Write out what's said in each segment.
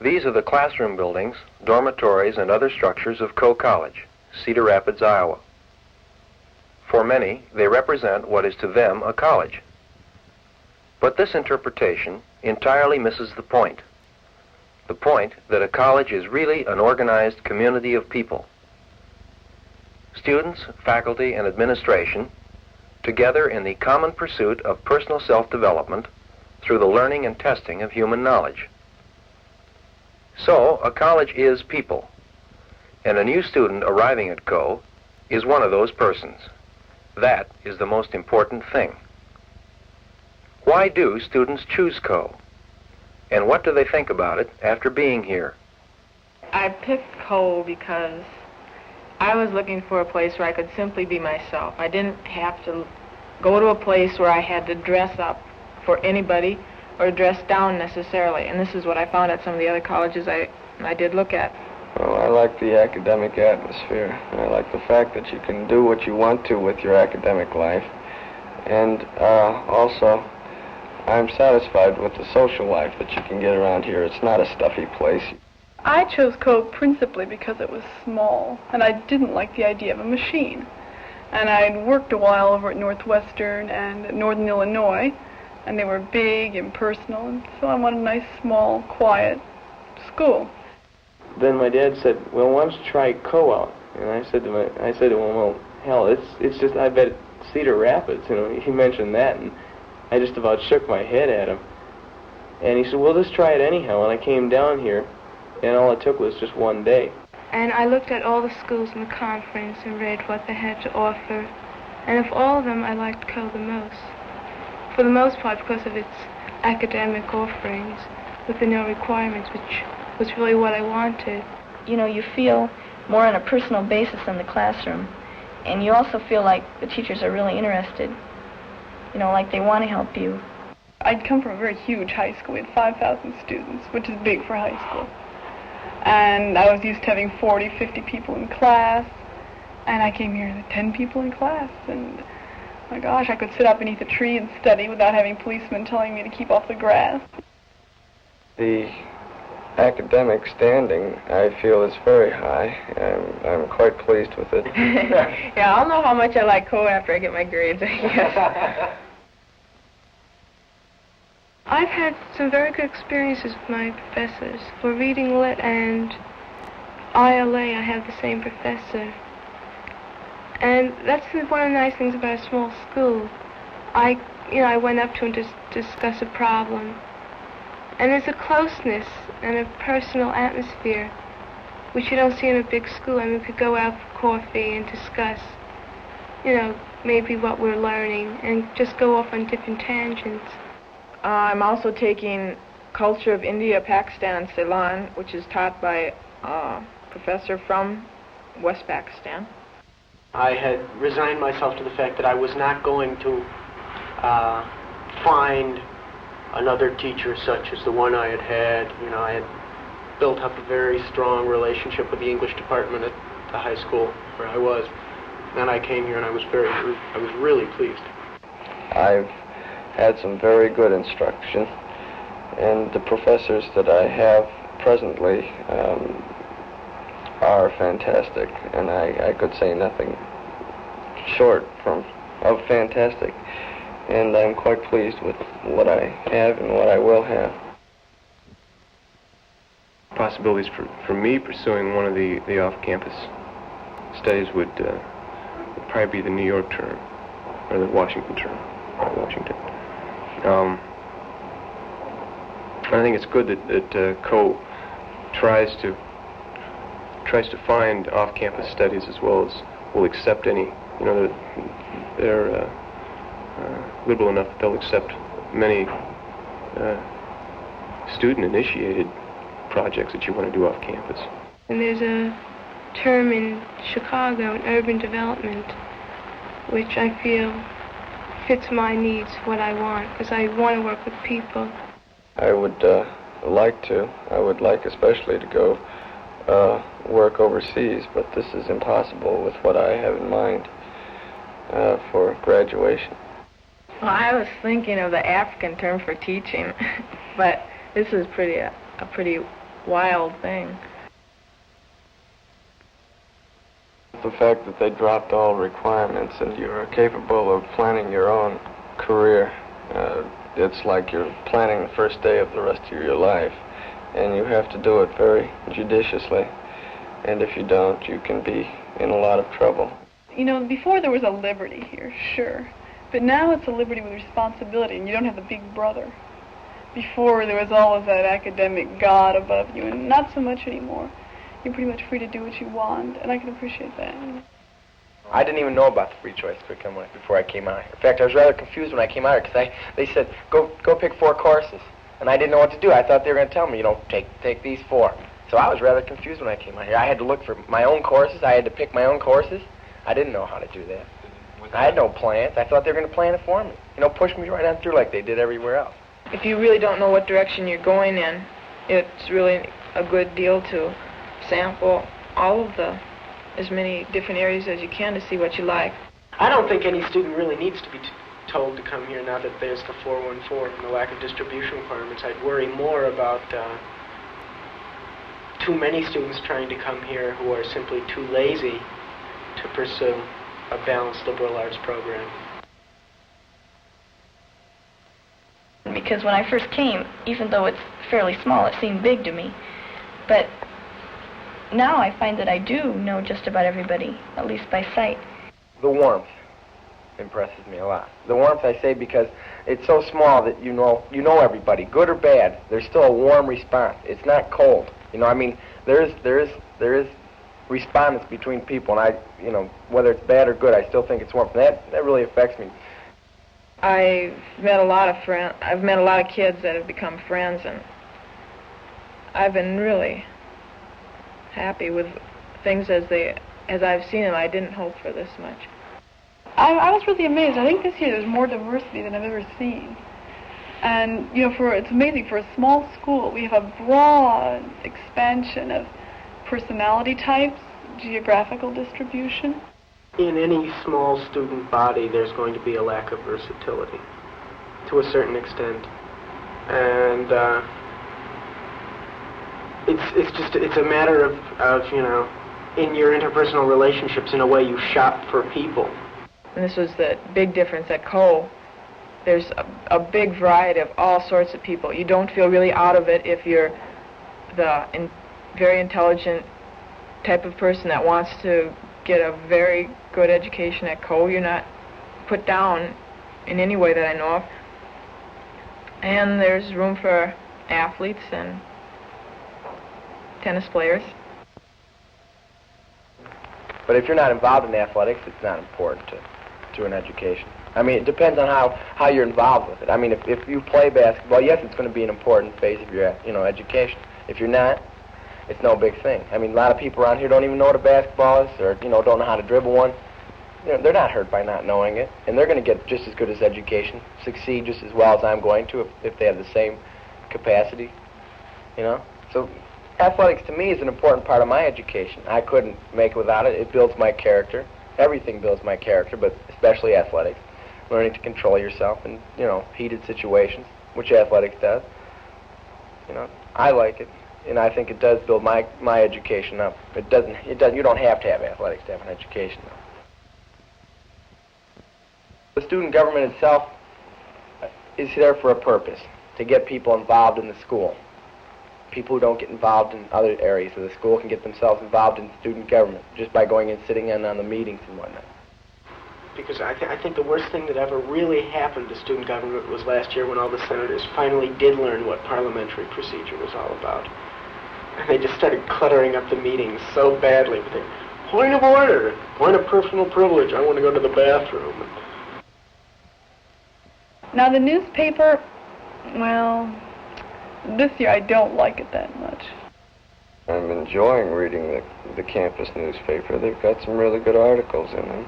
These are the classroom buildings, dormitories, and other structures of Coe College, Cedar Rapids, Iowa. For many, they represent what is to them a college. But this interpretation entirely misses the point that a college is really an organized community of people. Students, faculty, and administration, together in the common pursuit of personal self-development through the learning and testing of human knowledge. So, a college is people, and a new student arriving at Coe is one of those persons. That is the most important thing. Why do students choose Coe? And what do they think about it after being here? I picked Coe because I was looking for a place where I could simply be myself. I didn't have to go to a place where I had to dress up for anybody or dress down necessarily. And this is what I found at some of the other colleges I did look at. Well, I like the academic atmosphere. I like the fact that you can do what you want to with your academic life. And also, I'm satisfied with the social life that you can get around here. It's not a stuffy place. I chose Coe principally because it was small, and I didn't like the idea of a machine. And I'd worked a while over at Northwestern and at Northern Illinois, and they were big, impersonal, and so I wanted a nice, small, quiet school. Then my dad said, "Well, why don't you try Coe out?" And I said to him, "Well, hell, it's just, I bet Cedar Rapids." You know, he mentioned that, and I just about shook my head at him. And he said, "Well, just try it anyhow." And I came down here, and all it took was just one day. And I looked at all the schools in the conference and read what they had to offer. And of all of them, I liked Coe the most. For the most part, because of its academic offerings with the no requirements, which was really what I wanted. You know, you feel more on a personal basis in the classroom. And you also feel like the teachers are really interested. You know, like they want to help you. I'd come from a very huge high school. We had 5,000 students, which is big for high school. And I was used to having 40, 50 people in class. And I came here with 10 people in class. And my gosh, I could sit up beneath a tree and study without having policemen telling me to keep off the grass. The academic standing, I feel, is very high. I'm quite pleased with it. Yeah, I'll know how much I like Coe after I get my grades, I guess. I've had some very good experiences with my professors. For reading lit and ILA, I have the same professor. And that's one of the nice things about a small school. I went up to him to discuss a problem. And there's a closeness and a personal atmosphere, which you don't see in a big school. I mean, we could go out for coffee and discuss, maybe what we're learning and just go off on different tangents. I'm also taking Culture of India, Pakistan, and Ceylon, which is taught by a professor from West Pakistan. I had resigned myself to the fact that I was not going to find another teacher such as the one I had had. You know, I had built up a very strong relationship with the English department at the high school where I was. And I came here and I was really pleased. I've had some very good instruction, and the professors that I have presently are fantastic, and I could say nothing short of fantastic, and I'm quite pleased with what I have and what I will have. Possibilities for me pursuing one of the off-campus studies would probably be the New York term, or the Washington term, Washington. I think it's good that Coe tries to find off-campus studies as well as will accept any. They're liberal enough that they'll accept many student-initiated projects that you want to do off campus. And there's a term in Chicago, in urban development, which I feel fits my needs, what I want, because I want to work with people. I would like to. I would like especially to go work overseas, but this is impossible with what I have in mind for graduation. Well, I was thinking of the African term for teaching, but this is a pretty wild thing. The fact that they dropped all requirements and you're capable of planning your own career, it's like you're planning the first day of the rest of your life, and you have to do it very judiciously, and if you don't, you can be in a lot of trouble. You know, before there was a liberty here, sure, but now it's a liberty with responsibility, and you don't have the big brother. Before there was always that academic God above you, and not so much anymore. You're pretty much free to do what you want, and I can appreciate that. I didn't even know about the free choice curriculum before I came out here. In fact, I was rather confused when I came out here because they said, go pick 4 courses. And I didn't know what to do. I thought they were going to tell me, you know, take these 4. So I was rather confused when I came out here. I had to look for my own courses. I had to pick my own courses. I didn't know how to do that. I had no plans. I thought they were going to plan it for me. You know, push me right on through like they did everywhere else. If you really don't know what direction you're going in, it's really a good deal to sample all of as many different areas as you can to see what you like. I don't think any student really needs to be told to come here now that there's the 414 and the lack of distribution requirements. I'd worry more about too many students trying to come here who are simply too lazy to pursue a balanced liberal arts program. Because when I first came, even though it's fairly small, it seemed big to me. But now I find that I do know just about everybody, at least by sight. The warmth impresses me a lot. The warmth, I say, because it's so small that you know everybody, good or bad. There's still a warm response. It's not cold. You know, I mean, there is respondence between people, and you know, whether it's bad or good, I still think it's warmth. And that really affects me. I've met a lot of friends. I've met a lot of kids that have become friends, and I've been really happy with things as I've seen them. I didn't hope for this much. I was really amazed. I think this year there's more diversity than I've ever seen. And, you know, it's amazing. For a small school, we have a broad expansion of personality types, geographical distribution. In any small student body, there's going to be a lack of versatility, to a certain extent. And it's a matter of, you know, in your interpersonal relationships, in a way, you shop for people. And this was the big difference at Coe. There's a big variety of all sorts of people. You don't feel really out of it if you're the very intelligent type of person that wants to get a very good education at Coe. You're not put down in any way that I know of. And there's room for athletes and tennis players. But if you're not involved in athletics, it's not important to an education. I mean, it depends on how you're involved with it. I mean, if you play basketball, yes, it's going to be an important phase of your education. If you're not, it's no big thing. I mean, a lot of people around here don't even know what a basketball is, or don't know how to dribble one. You know, they're not hurt by not knowing it, and they're going to get just as good as education, succeed just as well as I'm going to if they have the same capacity. You know, so athletics to me is an important part of my education. I couldn't make it without it. It builds my character. Everything builds my character, but especially athletics. Learning to control yourself in, heated situations, which athletics does. I like it, and I think it does build my education up. You don't have to have athletics to have an education, though. The student government itself is there for a purpose, to get people involved in the school. People who don't get involved in other areas of the school can get themselves involved in student government just by going and sitting in on the meetings and whatnot. Because I think the worst thing that ever really happened to student government was last year when all the senators finally did learn what parliamentary procedure was all about. And they just started cluttering up the meetings so badly with their point of order, point of personal privilege, I want to go to the bathroom. Now the newspaper, well, this year I don't like it that much. I'm enjoying reading the campus newspaper. They've got some really good articles in them.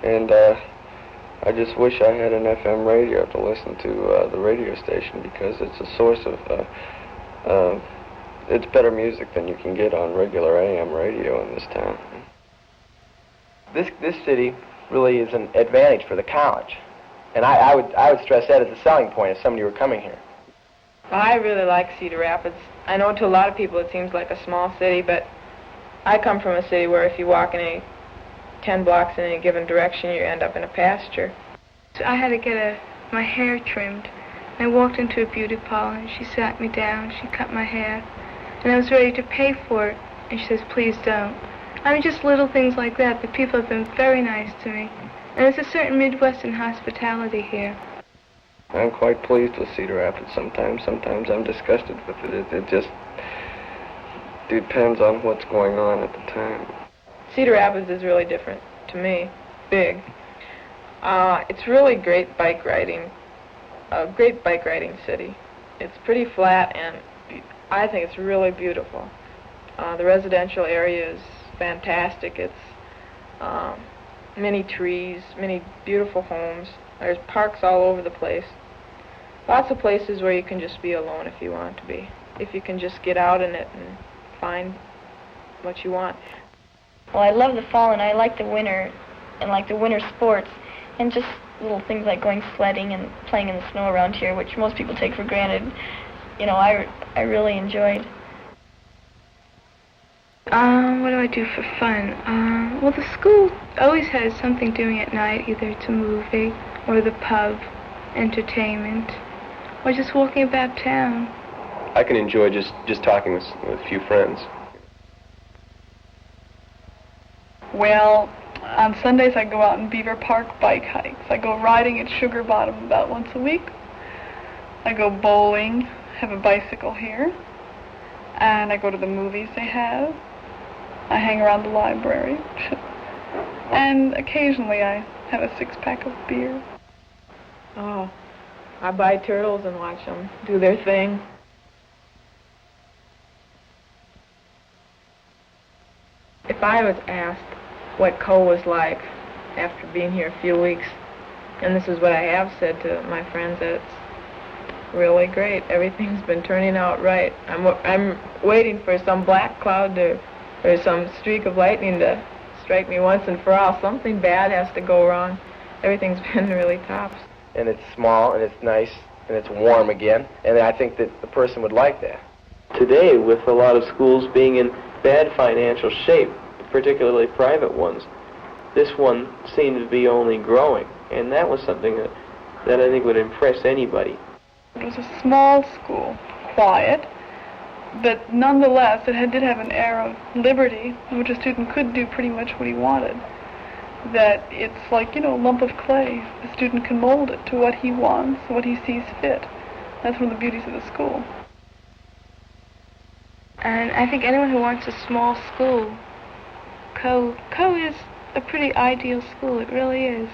And I just wish I had an FM radio to listen to the radio station, because it's a source of, it's better music than you can get on regular AM radio in this town. This city really is an advantage for the college. And I would stress that as a selling point if somebody were coming here. I really like Cedar Rapids. I know to a lot of people it seems like a small city, but I come from a city where if you walk in 10 blocks in any given direction, you end up in a pasture. So I had to get my hair trimmed. I walked into a beauty parlor and she sat me down, she cut my hair, and I was ready to pay for it, and she says, please don't. I mean, just little things like that, but people have been very nice to me. And there's a certain Midwestern hospitality here. I'm quite pleased with Cedar Rapids sometimes. Sometimes I'm disgusted with it. It just depends on what's going on at the time. Cedar Rapids is really different to me. Big. It's really great bike riding. A great bike riding city. It's pretty flat, and I think it's really beautiful. The residential area is fantastic. It's many trees, many beautiful homes. There's parks all over the place. Lots of places where you can just be alone if you want to be. If you can just get out in it and find what you want. Well, I love the fall and I like the winter and like the winter sports and just little things like going sledding and playing in the snow around here, which most people take for granted. You know, I really enjoyed. What do I do for fun? Well, the school always has something doing at night. Either it's a movie or the pub, entertainment, or just walking about town. I can enjoy just talking with a few friends. Well, on Sundays I go out in Beaver Park bike hikes. I go riding at Sugar Bottom about once a week. I go bowling, have a bicycle here, and I go to the movies they have. I hang around the library, and occasionally I have a six-pack of beer. Oh, I buy turtles and watch them do their thing. If I was asked what Coe was like after being here a few weeks, and this is what I have said to my friends, that it's really great. Everything's been turning out right. I'm waiting for some black cloud or some streak of lightning to strike me once and for all. Something bad has to go wrong. Everything's been really tops. And it's small, and it's nice, and it's warm again, and I think that the person would like that. Today, with a lot of schools being in bad financial shape, particularly private ones, this one seemed to be only growing, and that was something that I think would impress anybody. It was a small school, quiet, but nonetheless it did have an air of liberty in which a student could do pretty much what he wanted. That it's like, a lump of clay. The student can mold it to what he wants, what he sees fit. That's one of the beauties of the school. And I think anyone who wants a small school, Coe is a pretty ideal school. It really is.